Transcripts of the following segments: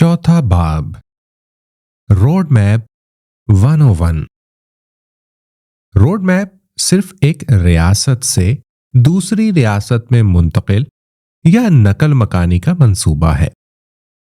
चौथा बाब road map 101। Road map सिर्फ एक रियासत से दूसरी रियासत में मुंतकिल या नकल मकानी का मंसूबा है।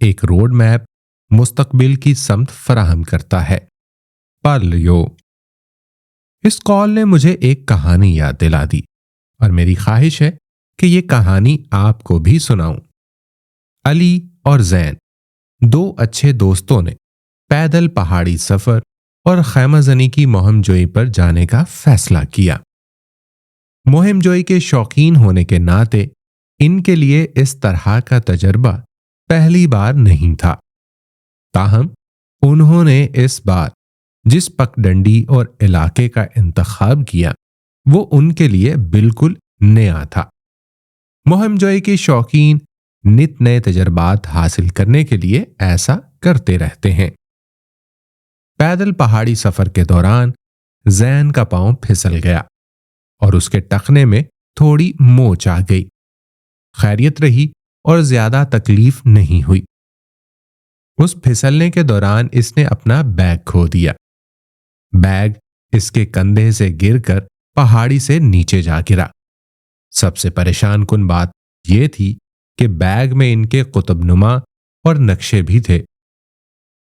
एक रोड मैप मुस्तकबिल की समत फराहम करता है। पालियो। इस कॉल ने मुझे एक कहानी याद दिला दी और मेरी ख्वाहिश है कि ये कहानी आपको भी सुनाऊं। अली और जैन, दो अच्छे दोस्तों ने पैदल पहाड़ी सफर और खैमाजनी की मुहिमजोई पर जाने का फैसला किया। मुहिमजोई के शौकीन होने के नाते इनके लिए इस तरह का तजर्बा पहली बार नहीं था। ताहम उन्होंने इस बार जिस पगडंडी और इलाके का इंतखाब किया वो उनके लिए बिल्कुल नया था। मुहिमजोई के शौकीन नित नए तजर्बात हासिल करने के लिए ऐसा करते रहते हैं। पैदल पहाड़ी सफर के दौरान जैन का पांव फिसल गया और उसके टखने में थोड़ी मोच आ गई। खैरियत रही और ज्यादा तकलीफ नहीं हुई। उस फिसलने के दौरान इसने अपना बैग खो दिया। बैग इसके कंधे से गिरकर पहाड़ी से नीचे जा गिरा। सबसे परेशान कुन बात यह थी कि बैग में इनके कुतुबनुमा और नक्शे भी थे।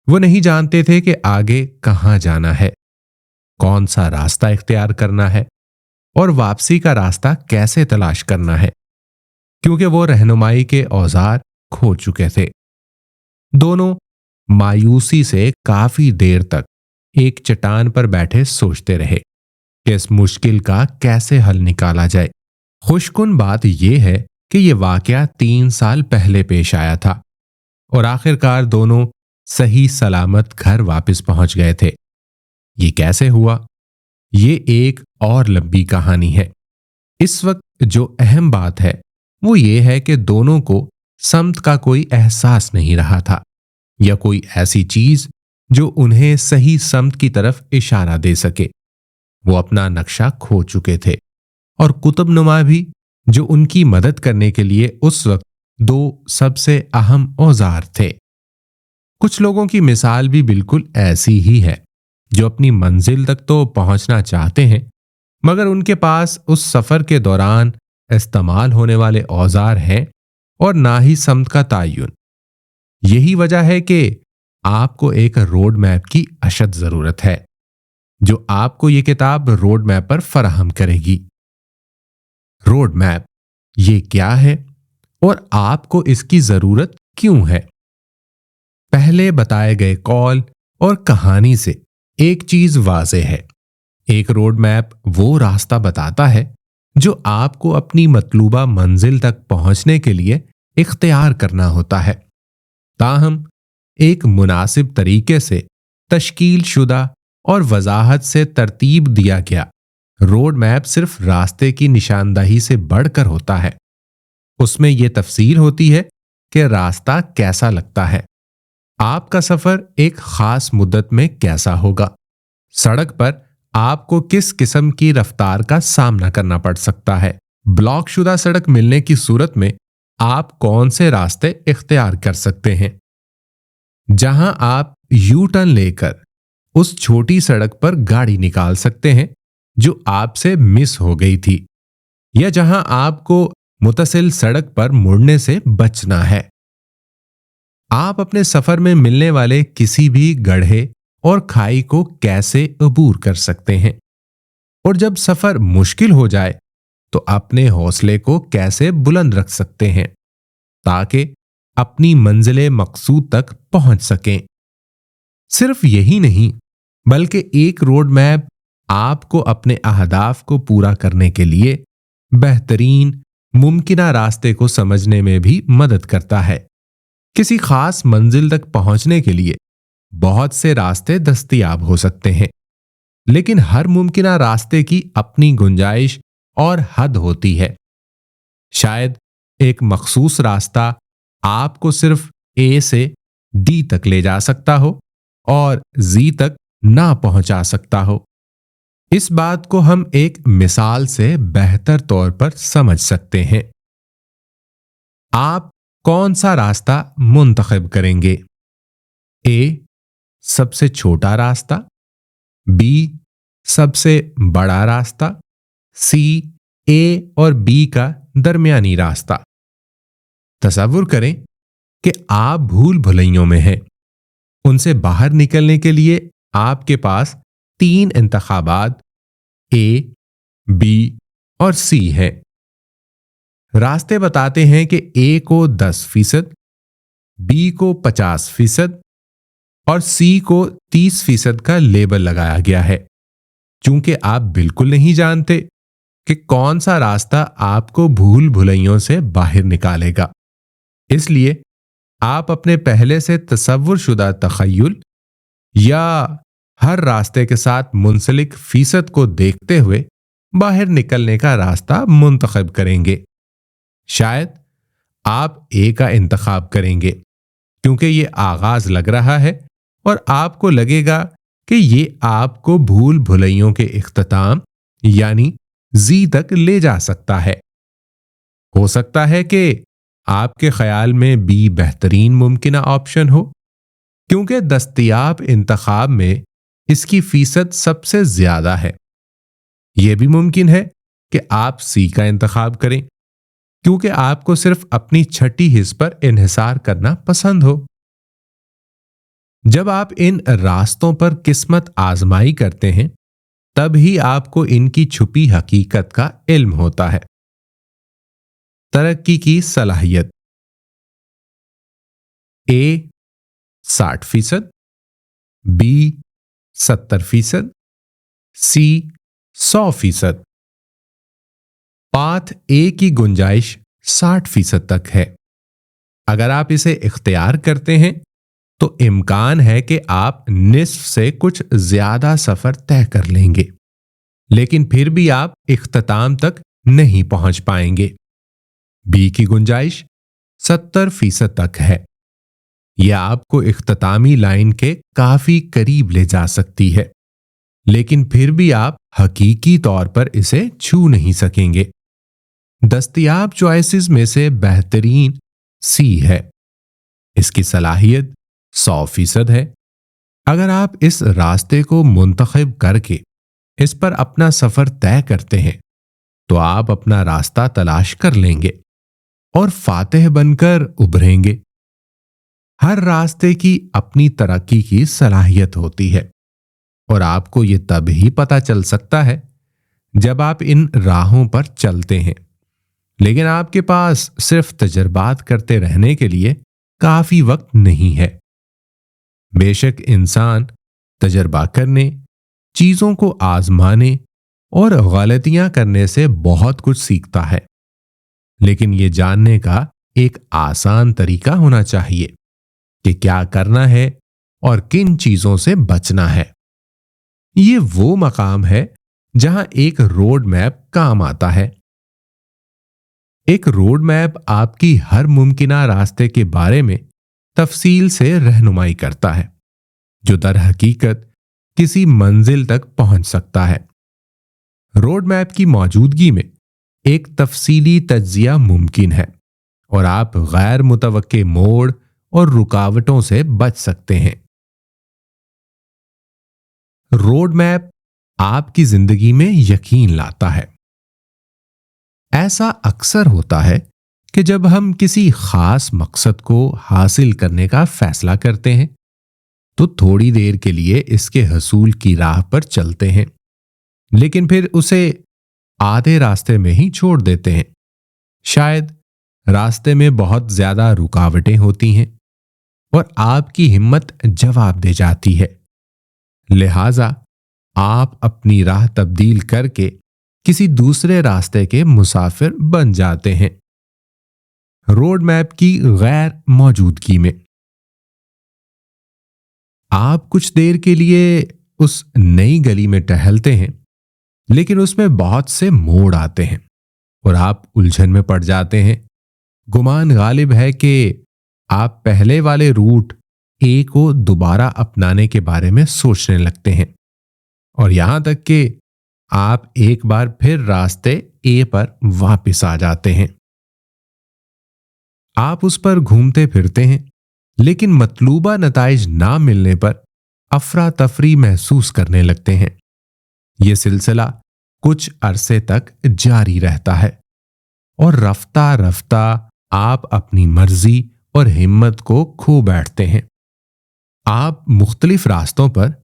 वो नहीं जानते थे कि आगे कहां जाना है, कौन सा रास्ता इख्तियार करना है और वापसी का रास्ता कैसे तलाश करना है, क्योंकि वो रहनुमाई के औजार खो चुके थे। दोनों मायूसी से काफी देर तक एक चट्टान पर बैठे सोचते रहे कि इस मुश्किल का कैसे हल निकाला जाए। खुशकुन बात यह है कि यह वाकया 3 साल पहले पेश आया था और आखिरकार दोनों सही सलामत घर वापस पहुंच गए थे। ये कैसे हुआ? ये एक और लंबी कहानी है। इस वक्त जो अहम बात है वो ये है कि दोनों को समत का कोई एहसास नहीं रहा था या कोई ऐसी चीज जो उन्हें सही समत की तरफ इशारा दे सके। वो अपना नक्शा खो चुके थे और कुतुबनुमा भी, जो उनकी मदद करने के लिए उस वक्त 2 सबसे अहम औजार थे। कुछ लोगों की मिसाल भी बिल्कुल ऐसी ही है, जो अपनी मंजिल तक तो पहुंचना चाहते हैं मगर उनके पास उस सफर के दौरान इस्तेमाल होने वाले औजार हैं और ना ही समत का तयन। यही वजह है कि आपको एक रोड मैप की अशद जरूरत है, जो आपको यह किताब रोड मैप पर फराहम करेगी। रोड मैप ये क्या है और आपको इसकी जरूरत क्यों है? पहले बताए गए कॉल और कहानी से एक चीज वाज़ेह है। एक रोड मैप वो रास्ता बताता है जो आपको अपनी मतलूबा मंजिल तक पहुंचने के लिए इख्तियार करना होता है। ताहम एक मुनासिब तरीके से तश्कील शुदा और वजाहत से तरतीब दिया गया रोड मैप सिर्फ रास्ते की निशानदही से बढ़कर होता है। उसमें यह तफसील होती है कि रास्ता कैसा लगता है, आपका सफर एक खास मुद्दत में कैसा होगा, सड़क पर आपको किस किस्म की रफ्तार का सामना करना पड़ सकता है, ब्लॉक शुदा सड़क मिलने की सूरत में आप कौन से रास्ते इख्तियार कर सकते हैं, जहां आप यू टर्न लेकर उस छोटी सड़क पर गाड़ी निकाल सकते हैं जो आपसे मिस हो गई थी, या जहां आपको मुतसिल सड़क पर मुड़ने से बचना है। आप अपने सफर में मिलने वाले किसी भी गड्ढे और खाई को कैसे अबूर कर सकते हैं, और जब सफर मुश्किल हो जाए तो अपने हौसले को कैसे बुलंद रख सकते हैं ताकि अपनी मंजिले मकसूद तक पहुंच सकें। सिर्फ यही नहीं, बल्कि एक रोड मैप आपको अपने अहदाफ को पूरा करने के लिए बेहतरीन मुमकिना रास्ते को समझने में भी मदद करता है। किसी खास मंजिल तक पहुंचने के लिए बहुत से रास्ते दस्तयाब हो सकते हैं, लेकिन हर मुमकिना रास्ते की अपनी गुंजाइश और हद होती है। शायद एक मखसूस रास्ता आपको सिर्फ ए से डी तक ले जा सकता हो और जी तक ना पहुंचा सकता हो। इस बात को हम एक मिसाल से बेहतर तौर पर समझ सकते हैं। आप कौन सा रास्ता मुंतखब करेंगे? ए सबसे छोटा रास्ता, बी सबसे बड़ा रास्ता, सी ए और बी का दरमियानी रास्ता। तसव्वुर करें कि आप भूल भुलैयों में हैं। उनसे बाहर निकलने के लिए आपके पास तीन इंतखाबात ए, बी और सी हैं। रास्ते बताते हैं कि ए को 10%, बी को 50% और सी को 30% का लेबल लगाया गया है, चूंकि आप बिल्कुल नहीं जानते कि कौन सा रास्ता आपको भूल भुलैयों से बाहर निकालेगा। इसलिए आप अपने पहले से तसव्वुर शुदा तखय्युल या हर रास्ते के साथ मुंसलिक फीसद को देखते हुए बाहर निकलने का रास्ता मुंतखब करेंगे। शायद आप ए का इंतखाब करेंगे क्योंकि ये आगाज लग रहा है और आपको लगेगा कि ये आपको भूल भुलैयों के इख्तिताम यानी जी तक ले जा सकता है। हो सकता है कि आपके ख्याल में बी बेहतरीन मुमकिना ऑप्शन हो क्योंकि दस्तयाब इंतखाब में इसकी फीसद सबसे ज्यादा है। यह भी मुमकिन है कि आप सी का इंतखाब करें क्योंकि आपको सिर्फ अपनी छठी हिस्स पर इन्हिसार करना पसंद हो। जब आप इन रास्तों पर किस्मत आजमाई करते हैं तब ही आपको इनकी छुपी हकीकत का इल्म होता है। तरक्की की सलाहियत, ए 60%, बी 70%, सी 100%। पाथ ए की गुंजाइश 60% तक है। अगर आप इसे इख्तियार करते हैं तो इम्कान है कि आप निस्फ से कुछ ज्यादा सफर तय कर लेंगे, लेकिन फिर भी आप इख्तिताम तक नहीं पहुंच पाएंगे। बी की गुंजाइश 70% तक है। यह आपको इख्तितामी लाइन के काफी करीब ले जा सकती है, लेकिन फिर भी आप हकीकी तौर पर इसे छू नहीं सकेंगे। दस्तयाब चॉइसेस में से बेहतरीन सी है। इसकी सलाहियत 100% है। अगर आप इस रास्ते को मुंतखब करके इस पर अपना सफर तय करते हैं तो आप अपना रास्ता तलाश कर लेंगे और फातिह बनकर उभरेंगे। हर रास्ते की अपनी तरक्की की सलाहियत होती है और आपको यह तब ही पता चल सकता है जब आप इन राहों पर चलते हैं, लेकिन आपके पास सिर्फ तजर्बात करते रहने के लिए काफी वक्त नहीं है। बेशक इंसान तजर्बा करने, चीजों को आजमाने और गलतियां करने से बहुत कुछ सीखता है, लेकिन यह जानने का एक आसान तरीका होना चाहिए कि क्या करना है और किन चीजों से बचना है। ये वो मकाम है जहां एक रोड मैप काम आता है। एक रोड मैप आपकी हर मुमकिना रास्ते के बारे में तफसील से रहनुमाई करता है, जो दर हकीकत किसी मंजिल तक पहुंच सकता है। रोड मैप की मौजूदगी में एक तफसीली तज्जिया मुमकिन है और आप गैर मुतवक्के मोड़ और रुकावटों से बच सकते हैं। रोड मैप आपकी जिंदगी में यकीन लाता है। ऐसा अक्सर होता है कि जब हम किसी खास मकसद को हासिल करने का फैसला करते हैं तो थोड़ी देर के लिए इसके हसूल की राह पर चलते हैं, लेकिन फिर उसे आधे रास्ते में ही छोड़ देते हैं। शायद रास्ते में बहुत ज्यादा रुकावटें होती हैं और आपकी हिम्मत जवाब दे जाती है। लिहाजा आप अपनी राह तब्दील करके किसी दूसरे रास्ते के मुसाफिर बन जाते हैं। रोड मैप की गैर मौजूदगी में आप कुछ देर के लिए उस नई गली में टहलते हैं, लेकिन उसमें बहुत से मोड़ आते हैं और आप उलझन में पड़ जाते हैं। गुमान गालिब है कि आप पहले वाले रूट ए को दोबारा अपनाने के बारे में सोचने लगते हैं और यहां तक कि आप एक बार फिर रास्ते ए पर वापस आ जाते हैं। आप उस पर घूमते फिरते हैं लेकिन मतलूबा नताइज ना मिलने पर अफरा तफरी महसूस करने लगते हैं। यह सिलसिला कुछ अरसे तक जारी रहता है और रफ्ता रफ्ता आप अपनी मर्जी और हिम्मत को खो बैठते हैं। आप मुख्तलिफ रास्तों पर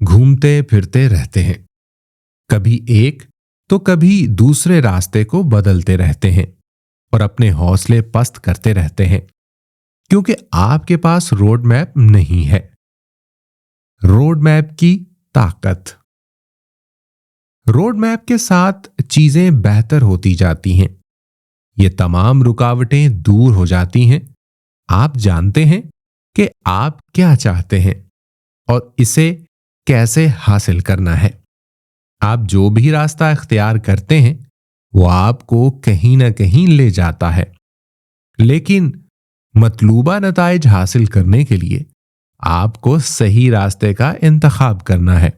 घूमते फिरते रहते हैं, कभी एक तो कभी दूसरे रास्ते को बदलते रहते हैं और अपने हौसले पस्त करते रहते हैं, क्योंकि आपके पास रोड मैप नहीं है। रोड मैप की ताकत। रोड मैप के साथ चीजें बेहतर होती जाती हैं। ये तमाम रुकावटें दूर हो जाती हैं। आप जानते हैं कि आप क्या चाहते हैं और इसे कैसे हासिल करना है। आप जो भी रास्ता इख्तियार करते हैं वो आपको कहीं ना कहीं ले जाता है, लेकिन मतलूबा नताइज हासिल करने के लिए आपको सही रास्ते का इंतखाब करना है।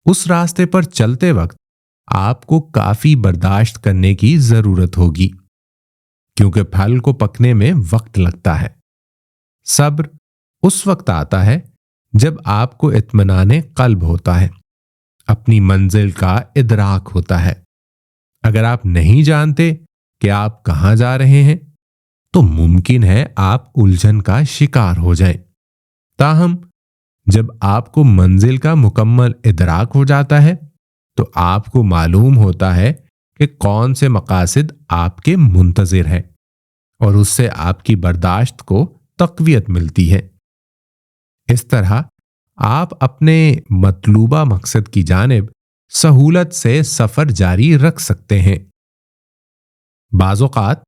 उस रास्ते पर चलते वक्त आपको काफी बर्दाश्त करने की जरूरत होगी, क्योंकि फल को पकने में वक्त लगता है। सब्र उस वक्त आता है जब आपको इत्मीनान कल्ब होता है, अपनी मंजिल का इदराक होता है। अगर आप नहीं जानते कि आप कहां जा रहे हैं तो मुमकिन है आप उलझन का शिकार हो जाएं। ताहम जब आपको मंजिल का मुकम्मल इदराक हो जाता है तो आपको मालूम होता है कि कौन से मकासद आपके मुंतजिर हैं और उससे आपकी बर्दाश्त को तक़वियत मिलती है। इस तरह आप अपने मतलूबा मकसद की जानिब सहूलत से सफर जारी रख सकते हैं। बाज़ औक़ात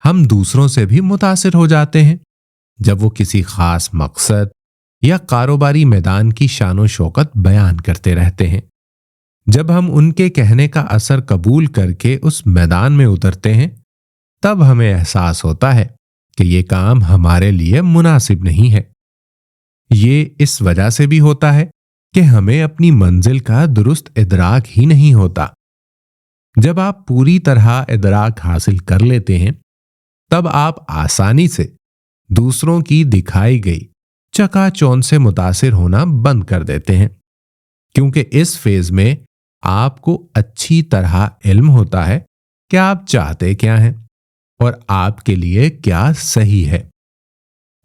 हम दूसरों से भी मुतासिर हो जाते हैं जब वो किसी खास मकसद या कारोबारी मैदान की शान व शौकत बयान करते रहते हैं। जब हम उनके कहने का असर कबूल करके उस मैदान में उतरते हैं तब हमें एहसास होता है कि ये काम हमारे लिए मुनासिब नहीं है। ये इस वजह से भी होता है कि हमें अपनी मंजिल का दुरुस्त इदराक ही नहीं होता। जब आप पूरी तरह इदराक हासिल कर लेते हैं तब आप आसानी से दूसरों की दिखाई गई चकाचौंध से मुतासिर होना बंद कर देते हैं, क्योंकि इस फेज में आपको अच्छी तरह इल्म होता है कि आप चाहते क्या हैं और आपके लिए क्या सही है।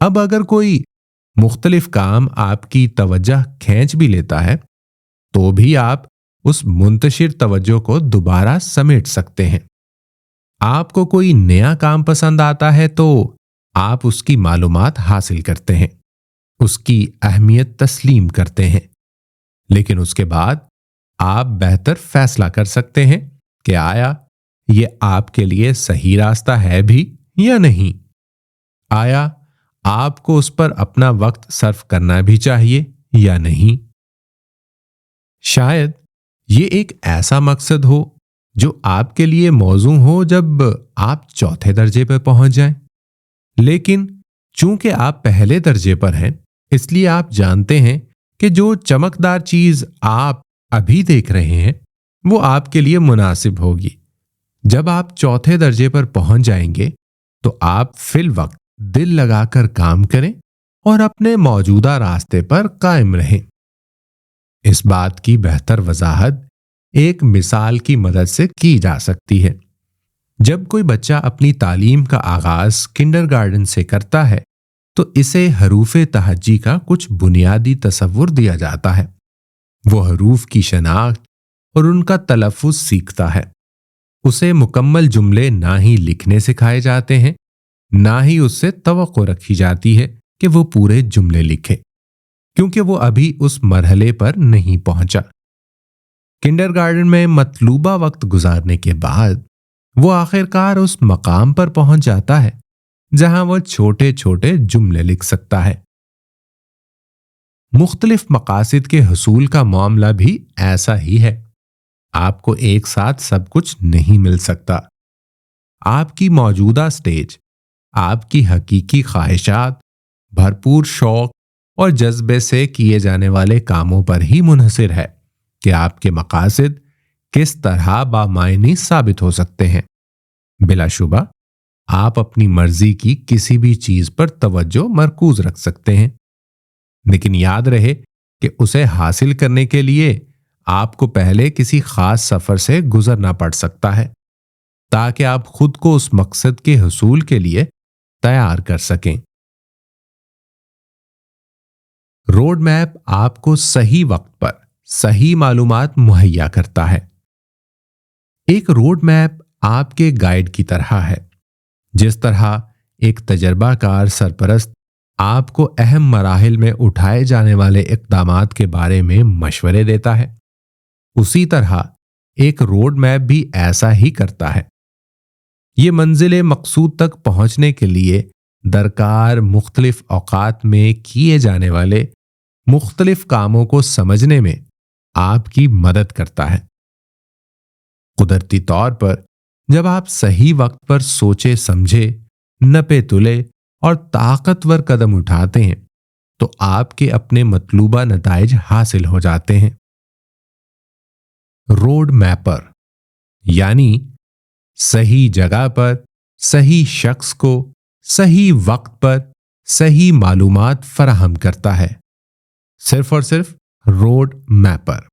अब अगर कोई मुख्तलिफ काम आपकी तवज्जो खींच भी लेता है तो भी आप उस मुंतशिर तवज्जो को दोबारा समेट सकते हैं। आपको कोई नया काम पसंद आता है तो आप उसकी मालूमात हासिल करते हैं, उसकी अहमियत तस्लीम करते हैं, लेकिन उसके बाद आप बेहतर फैसला कर सकते हैं कि आया ये आपके लिए सही रास्ता है भी या नहीं। आया आपको उस पर अपना वक्त सर्फ करना भी चाहिए या नहीं। शायद ये एक ऐसा मकसद हो जो आपके लिए मौजू हो जब आप चौथे दर्जे पर पहुंच जाएं, लेकिन चूंकि आप पहले दर्जे पर हैं इसलिए आप जानते हैं कि जो चमकदार चीज आप अभी देख रहे हैं वो आपके लिए मुनासिब होगी। जब आप चौथे दर्जे पर पहुंच जाएंगे तो आप फिल वक्त दिल लगाकर काम करें और अपने मौजूदा रास्ते पर कायम रहें। इस बात की बेहतर वजाहत एक मिसाल की मदद से की जा सकती है। जब कोई बच्चा अपनी तालीम का आगाज किंडरगार्टन से करता है तो इसे हरूफे तहज्जी का कुछ बुनियादी तसव्वुर दिया जाता है। वो हरूफ की शनाख्त और उनका तलफ़्फ़ुज़ सीखता है। उसे मुकम्मल जुमले ना ही लिखने सिखाए जाते हैं, ना ही उससे तवक्को रखी जाती है कि वो पूरे जुमले लिखे, क्योंकि वो अभी उस मरहले पर नहीं पहुंचा। किंडरगार्टन में मतलूबा वक्त गुजारने के बाद वो आखिरकार उस मकाम पर पहुंच जाता है जहां वो छोटे छोटे जुमले लिख सकता है। मुख्तलिफ मकासद के हसूल का मामला भी ऐसा ही है। आपको एक साथ सब कुछ नहीं मिल सकता। आपकी मौजूदा स्टेज आपकी हकीकी ख्वाहिशात, भरपूर शौक और जज्बे से किए जाने वाले कामों पर ही मुनहसिर है कि आपके मकासद किस तरह बामायनी साबित हो सकते हैं। बिलाशुबा आप अपनी मर्जी की किसी भी चीज पर तवज्जो मरकूज रख सकते हैं, लेकिन याद रहे कि उसे हासिल करने के लिए आपको पहले किसी खास सफर से गुजरना पड़ सकता है, ताकि आप खुद को उस मकसद के हुसूल के लिए तैयार कर सकें। रोड मैप आपको सही वक्त पर सही मालूमात मुहैया करता है। एक रोड मैप आपके गाइड की तरह है। जिस तरह एक तजर्बाकार सरपरस्त आपको अहम मराहिल में उठाए जाने वाले इक़दामात के बारे में मशवरे देता है, उसी तरह एक रोड मैप भी ऐसा ही करता है। ये मंजिल मकसूद तक पहुंचने के लिए दरकार मुख्तलिफ औकात में किए जाने वाले मुख्तलिफ कामों को समझने में आपकी मदद करता है। कुदरती तौर पर जब आप सही वक्त पर सोचे समझे, नपे तुले और ताकतवर कदम उठाते हैं, तो आपके अपने मतलूबा नताइज हासिल हो जाते हैं। रोड मैपर यानी सही जगह पर सही शख्स को सही वक्त पर सही मालूमात फराहम करता है। सिर्फ और सिर्फ रोड मैपर।